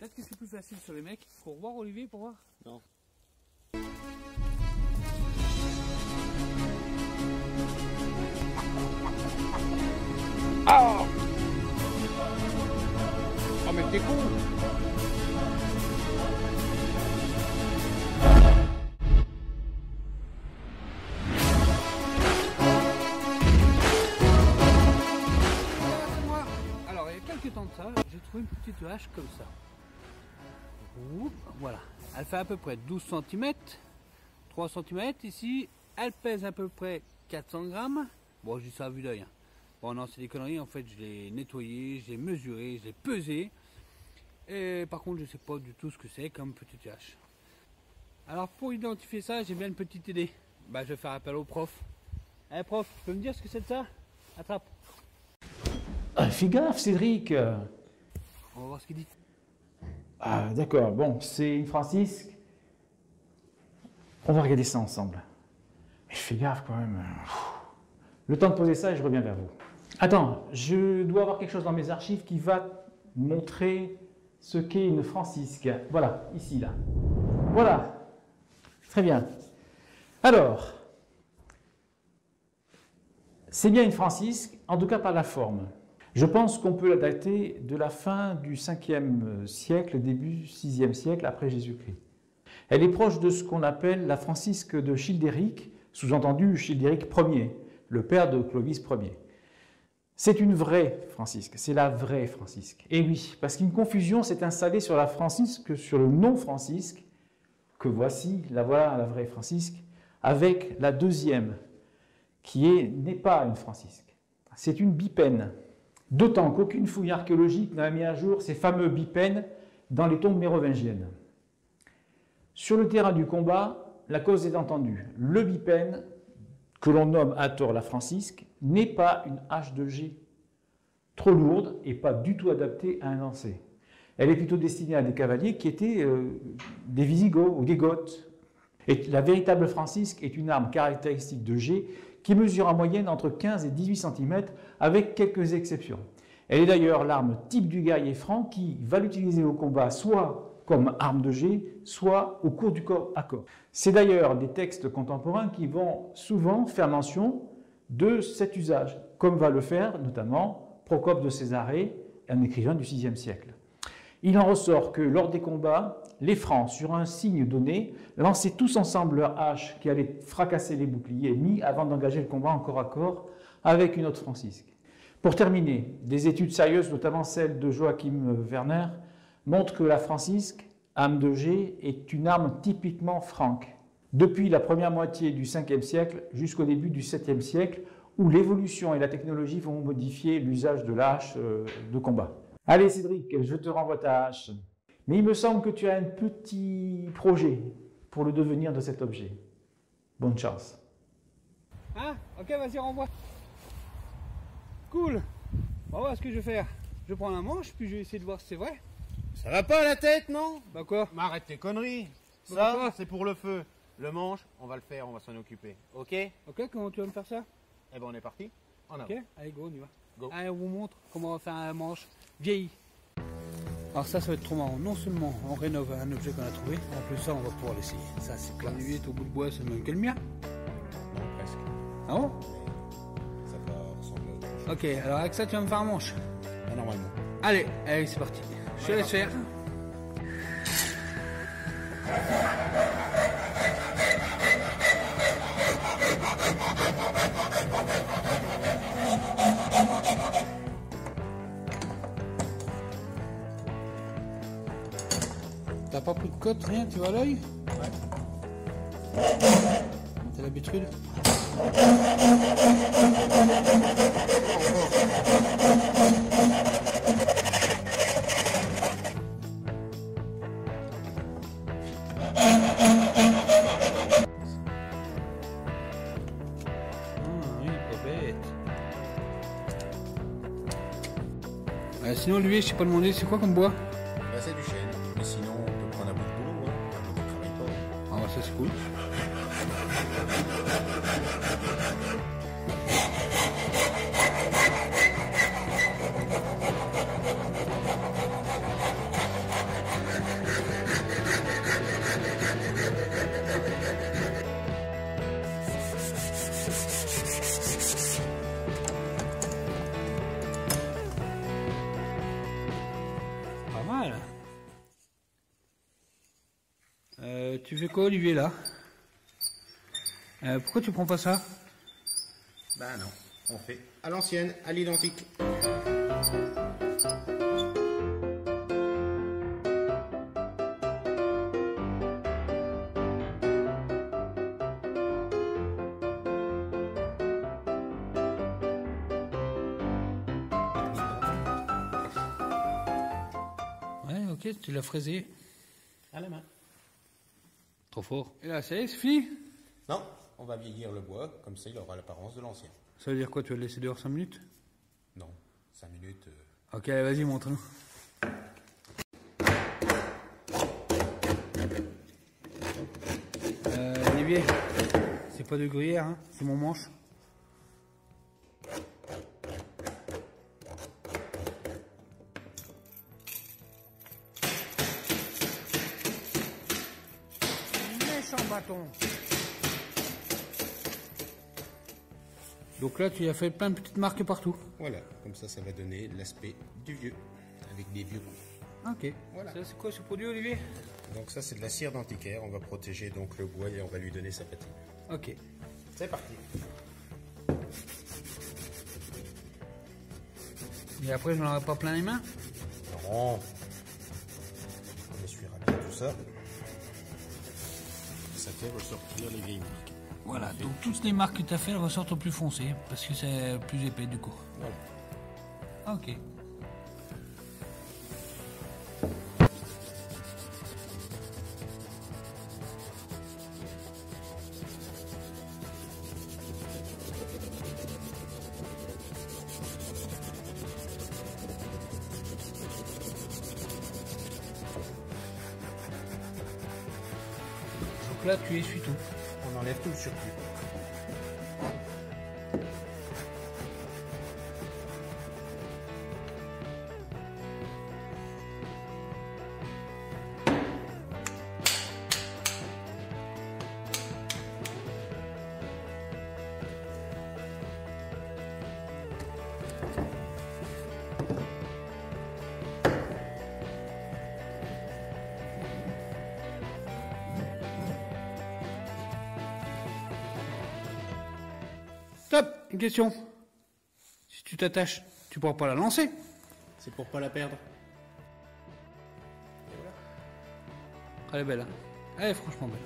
Peut-être que c'est plus facile sur les mecs. Faut revoir Olivier pour voir. Non. Ah oh mais t'es con. Alors il y a quelques temps de ça, j'ai trouvé une petite hache comme ça. Oups, voilà, elle fait à peu près 12 cm, 3 cm ici, elle pèse à peu près 400 grammes. Bon, je dis ça à vue d'œil. Hein. Bon, non, c'est des conneries, en fait, je l'ai nettoyé, je l'ai mesuré, je l'ai pesé. Et par contre, je ne sais pas du tout ce que c'est comme petite hache. Alors, pour identifier ça, j'ai bien une petite idée. Bah, je vais faire appel au prof. Eh, prof, tu peux me dire ce que c'est de ça? Attrape. Ah, fais gaffe, Cédric. On va voir ce qu'il dit. Ah, d'accord. Bon, c'est une francisque. On va regarder ça ensemble. Mais fais gaffe quand même. Le temps de poser ça et je reviens vers vous. Attends, je dois avoir quelque chose dans mes archives qui va montrer ce qu'est une francisque. Voilà, ici, là. Voilà. Très bien. Alors, c'est bien une francisque, en tout cas par la forme. Je pense qu'on peut la dater de la fin du 5e siècle, début 6e siècle après Jésus-Christ. Elle est proche de ce qu'on appelle la francisque de Childéric, sous-entendu Childéric Ier, le père de Clovis Ier. C'est une vraie francisque, c'est la vraie francisque. Et oui, parce qu'une confusion s'est installée sur la francisque, sur le nom francisque, que voici, la voilà la vraie francisque, avec la deuxième, qui n'est pas une francisque. C'est une bipène. D'autant qu'aucune fouille archéologique n'a mis à jour ces fameux bipènes dans les tombes mérovingiennes. Sur le terrain du combat, la cause est entendue. Le bipène, que l'on nomme à tort la francisque, n'est pas une hache de G, trop lourde et pas du tout adaptée à un lancer. Elle est plutôt destinée à des cavaliers qui étaient des Visigoths ou des Goths. Et la véritable francisque est une arme caractéristique de G qui mesure en moyenne entre 15 et 18 cm avec quelques exceptions. Elle est d'ailleurs l'arme type du guerrier franc qui va l'utiliser au combat soit comme arme de G, soit au cours du corps à corps. C'est d'ailleurs des textes contemporains qui vont souvent faire mention de cet usage, comme va le faire notamment Procope de Césarée, un écrivain du VIe siècle. Il en ressort que lors des combats, les Francs, sur un signe donné, lançaient tous ensemble leur hache qui allait fracasser les boucliers ennemis avant d'engager le combat en corps à corps avec une autre francisque. Pour terminer, des études sérieuses, notamment celle de Joachim Werner, montrent que la francisque, arme de G, est une arme typiquement franque, depuis la première moitié du 5e siècle jusqu'au début du 7e siècle, où l'évolution et la technologie vont modifier l'usage de la hache de combat. Allez Cédric, je te renvoie ta hache. Mais il me semble que tu as un petit projet pour le devenir de cet objet. Bonne chance. Ah, ok, vas-y, renvoie. Cool. On va voir ce que je vais faire. Je prends la manche, puis je vais essayer de voir si c'est vrai. Ça va pas la tête, non? Bah quoi? Mais arrête tes conneries. Bah Ça, quoi? c'est pour le feu. Le manche, on va le faire, on va s'en occuper. Ok? Ok, comment tu vas me faire ça? Eh ben on est parti. En avant. Ok, allez, go, on y va. Go. Allez, on vous montre comment on va faire un manche vieilli. Alors ça va être trop marrant. Non seulement on rénove un objet qu'on a trouvé, en plus ça, on va pouvoir l'essayer. Ça, c'est clair. Lui est au bout de bois, c'est le même que le mien. Non, presque. Ah bon? Ça va ressembler à autre chose. Ok, alors avec ça, tu vas me faire un manche. Ah, normalement. Allez, allez, c'est parti. Je te laisse faire. T'as pas pris de cote, rien, tu vas à l'œil? Ouais. T'as l'habitude? Oui, pas bête. Sinon, lui, je t'ai pas demandé, c'est quoi comme bois? Bah, c'est du chêne. Mais sinon, on peut prendre un bout de boulot, hein. Un bout de travail pas. Ah, bah, ça, c'est cool. mal. Tu fais quoi, Olivier, là? Pourquoi tu prends pas ça? Bah non, on fait à l'ancienne, à l'identique. Ouais, ok, tu l'as fraisé. À la main. Trop fort. Et là, ça y est, c'est fini? Non, on va vieillir le bois, comme ça il aura l'apparence de l'ancien. Ça veut dire quoi? Tu vas le laisser dehors 5 minutes? Non, 5 minutes. Ok, allez, vas-y, montre-nous. Olivier, c'est pas de gruyère, hein, c'est mon manche. Méchant bâton. Donc là, tu as fait plein de petites marques partout. Voilà, comme ça va donner l'aspect du vieux, avec des vieux coups. Ok. Voilà. Ça, c'est quoi ce produit, Olivier? Donc ça c'est de la cire d'antiquaire, on va protéger donc le bois et on va lui donner sa patine. Ok. C'est parti. Et après, je n'en aurai pas plein les mains? Non. On essuiera bien tout ça. Ça fait ressortir les vieilles marques. Voilà, donc toutes les marques que tu as fait, elles ressortent au plus foncé, parce que c'est plus épais du coup. Voilà. Ok. Donc là, tu essuies tout. On enlève tout le surplus. Stop! Une question. Si tu t'attaches, tu pourras pas la lancer. C'est pour pas la perdre. Elle est belle, hein? Elle est franchement belle.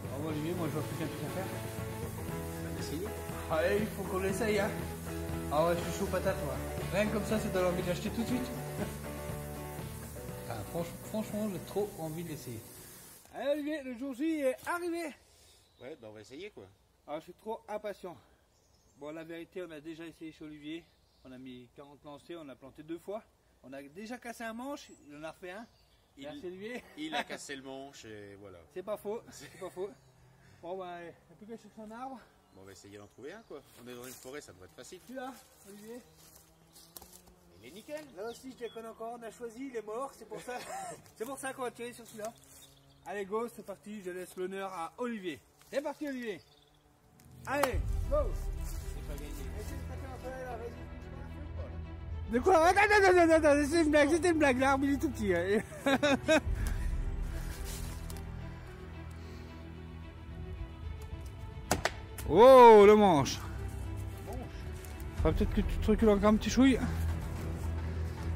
Bravo Olivier, moi je vois plus qu'un truc à faire. On va essayer. Allez, il faut qu'on l'essaye, hein. Ah ouais, je suis chaud patate, moi. Rien que comme ça, c'est donne envie de l'acheter tout de suite. Ah, franchement, j'ai trop envie de l'essayer. Allez Olivier, le jour J est arrivé. Ouais, bah on va essayer quoi. Ah, je suis trop impatient. Bon, la vérité, on a déjà essayé chez Olivier. On a mis 40 lancers, on a planté 2 fois. On a déjà cassé un manche, il en a refait un. Merci Olivier. Il a cassé le manche et voilà. C'est pas faux, c'est pas faux. Bon, bah, il n'y a plus qu'à chercher un arbre. Bon, on va essayer d'en trouver un quoi. On est dans une forêt, ça devrait être facile. Celui-là, Olivier. Il est nickel. Là aussi, je déconne encore, on a choisi, il est mort, c'est pour ça. C'est pour ça qu'on va tirer sur celui-là. Allez, go, c'est parti, je laisse l'honneur à Olivier. C'est parti, Olivier. Allez, go. C'est pas gagné. De quoi? Attends, c'était une blague, l'arbre il est tout petit. Oh, le manche. Peut-être que tu te recules encore un petit chouille.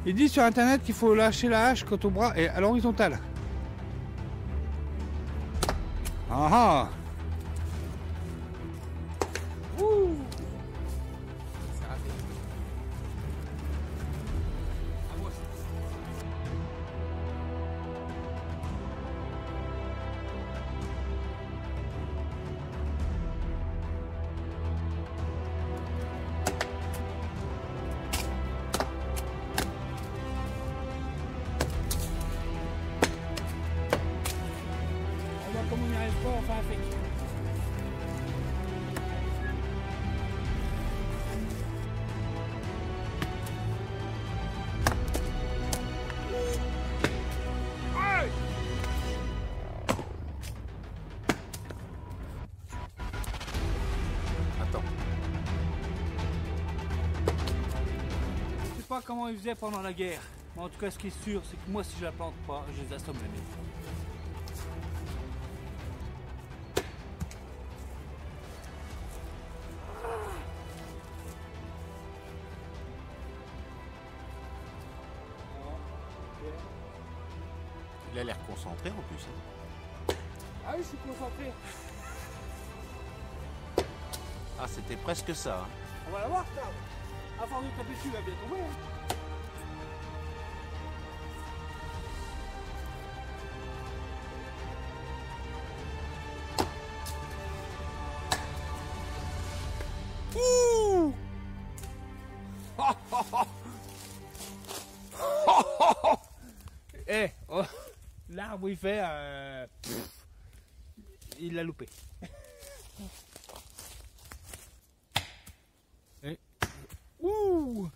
Il dit sur internet qu'il faut lâcher la hache quand ton bras est à l'horizontale. Ah ah. Ouh. C'est raté. À moi, ça. Comme on n'y arrive pas, on fait un fake. pas comment ils faisaient pendant la guerre. Mais en tout cas, ce qui est sûr, c'est que moi, si je la plante pas, je les assomme les miennes. Il a l'air concentré en plus. Ah oui, je suis concentré. Ah, c'était presque ça. Hein. On va la voir, ça. À force de taper dessus, il va bien tomber. Hein. Ouh. Eh, oh, l'arbre il fait, il l'a loupé. Et, ouh,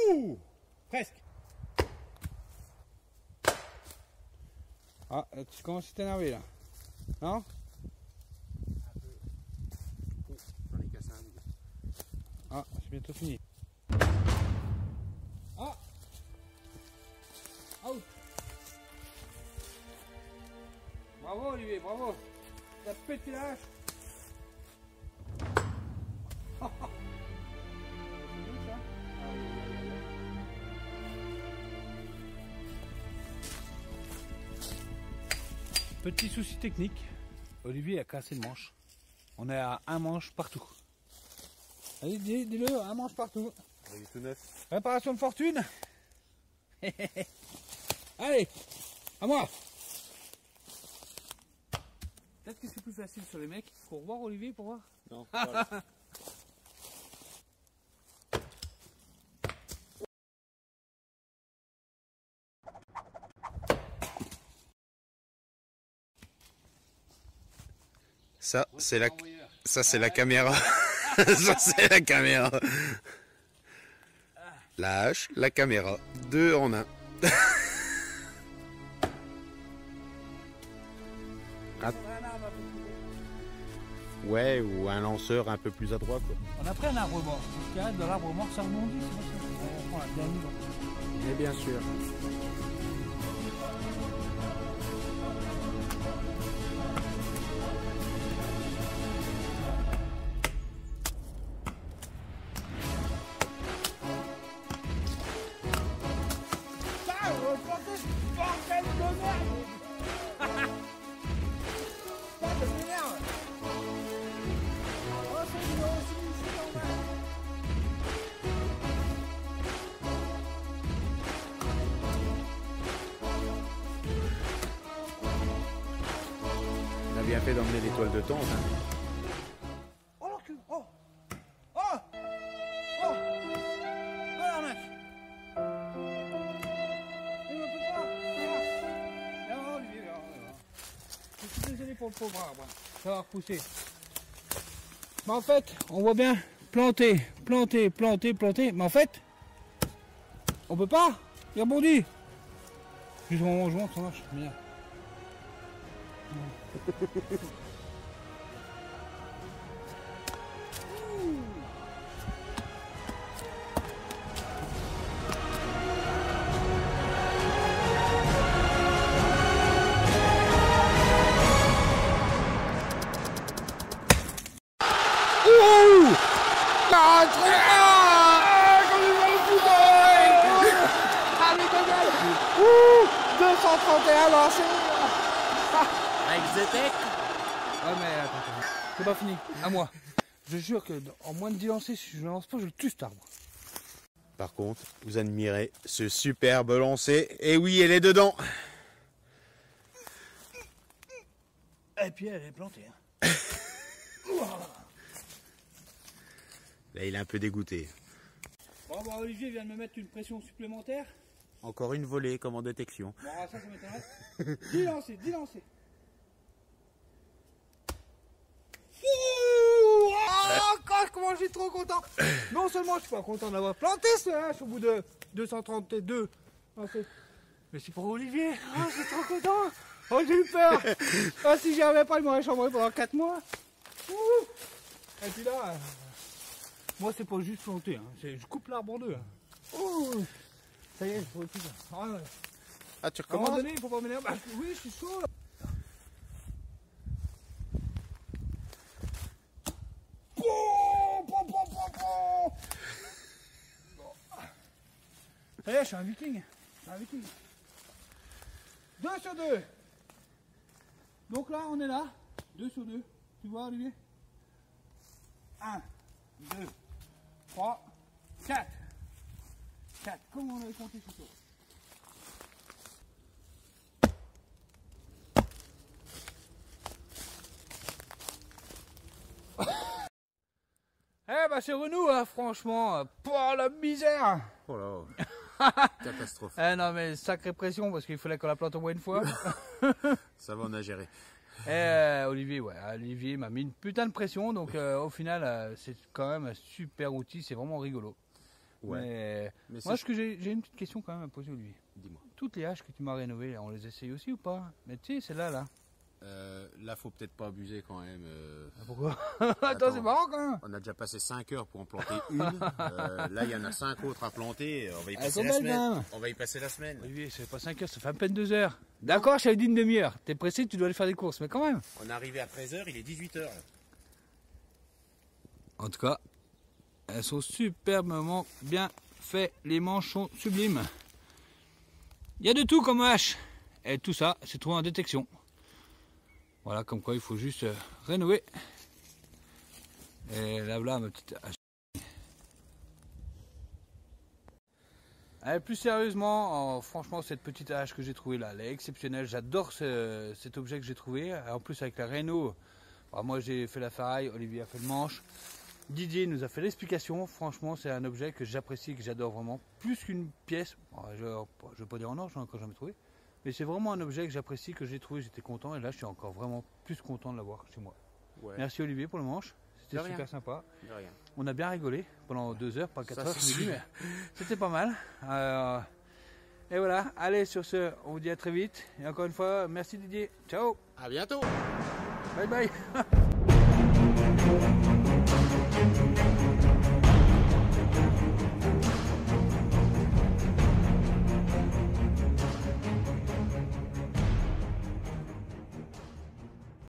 ouh, presque. Ah, tu commences à t'énerver là, non? J'en ai cassé un bout. Ah, c'est bientôt fini. Ah! Out! Bravo Olivier, bravo! T'as pété la hache! Petit souci technique, Olivier a cassé le manche. On est à un manche partout. Allez, dis-le, un manche partout. Il est tout neuf. Réparation de fortune. Allez, à moi. Peut-être que c'est plus facile sur les mecs. Faut revoir Olivier pour voir. Non, voilà. Ça, c'est la caméra. Ça, c'est la caméra. La hache, la caméra. 2 en 1. Ouais, ou un lanceur un peu plus adroit, quoi. On a pris un arbre mort. Ce qui arrive dans l'arbre mort, ça rebondit. C'est pour ça qu'on prend la bien mis. Mais bien sûr. On a bien fait d'emmener des toiles de tente. Hein. Oh le cul! Oh! Oh! Oh! Oh l'arnaque! Il ne peut pas! Viens voir Olivier, viens voir. Je suis désolé pour le pauvre arbre. Ça va repousser. Mais en fait, on voit bien planter, planter, planter, planter. Mais en fait, on peut pas! Il rebondit! Juste au moment où je monte, ça marche. Bien. Ah, trop bien! Comme il va le foutre! Ah, mais quand même! 231 lancés! Avec Zetec. Ouais, mais attends, c'est pas fini. À moi. Je jure que en moins de 10 lancers, si je ne lance pas, je le tue cet arbre. Par contre, vous admirez ce superbe lancer. Et oui, elle est dedans. Et puis elle est plantée. Hein. Là, il est un peu dégoûté. Bon, bah, Olivier vient de me mettre une pression supplémentaire. Encore une volée comme en détection. Bon, ça m'étonnerait. 10 lancers, 10 lancers. Oh, comment je suis trop content. Non seulement je suis pas content d'avoir planté ce hache au bout de 232 lancers, mais c'est pour Olivier. Oh, je suis trop content. Oh, j'ai eu peur. Oh, si j'y avais pas, il m'aurait chambré pendant 4 mois. Ouh. Et puis là, moi c'est pas juste planter, hein. Je coupe l'arbre en deux. Hein. Oh, ça y est, il faut tout ça. Ah, tu À un moment recommences? donné, il faut pas m'énerver. Bah, oui, je suis chaud là. Ça y est, je suis un viking. Je suis un viking. 2 sur 2. Donc là, on est là. 2 sur 2. Tu vois, Olivier? 1, 2, 3, 4. 4. Comment on avait compté ce tour? Eh bah c'est Renou, hein, franchement. Pour la misère. Oh là. Catastrophe. Eh non mais sacrée pression parce qu'il fallait qu'on la plante au moins une fois. Ça va, on a géré. Olivier m'a mis une putain de pression, donc au final c'est quand même un super outil, c'est vraiment rigolo. Ouais. Mais moi j'ai une petite question quand même à poser Olivier. Dis-moi. Toutes les haches que tu m'as rénovées, on les essaye aussi ou pas? Mais tu sais, celle-là là. Là, faut peut-être pas abuser quand même. Pourquoi? Attends, c'est marrant quand même. On a déjà passé 5 heures pour en planter une. Là, il y en a 5 autres à planter. On va y passer sont la belles, semaine. quand même. On va y passer la semaine. Olivier, ça fait pas 5 heures, ça fait à peine 2 heures. D'accord, je t'avais dit une demi-heure. T'es pressé, tu dois aller faire des courses, mais quand même. On est arrivé à 13h, il est 18h. En tout cas, elles sont superbement bien faites. Les manches sont sublimes. Il y a de tout comme hache. Et tout ça, c'est trouvé en détection. Voilà, comme quoi il faut juste rénover. Et là, voilà ma petite hache. Allez, plus sérieusement, franchement, cette petite hache que j'ai trouvée là, elle est exceptionnelle. J'adore cet objet que j'ai trouvé. En plus, avec la réno, moi j'ai fait la ferraille, Olivier a fait le manche. Didier nous a fait l'explication. Franchement, c'est un objet que j'apprécie, que j'adore vraiment. Plus qu'une pièce, je ne vais pas dire en or, je n'ai encore jamais trouvé. Mais c'est vraiment un objet que j'apprécie, que j'ai trouvé, j'étais content. Et là, je suis encore vraiment plus content de l'avoir chez moi. Ouais. Merci Olivier pour le manche. C'était super sympa. De rien. On a bien rigolé pendant 2 heures, pas 4 heures, mais c'était pas mal. Et voilà, allez, sur ce, on vous dit à très vite. Et encore une fois, merci Didier. Ciao. À bientôt. Bye bye.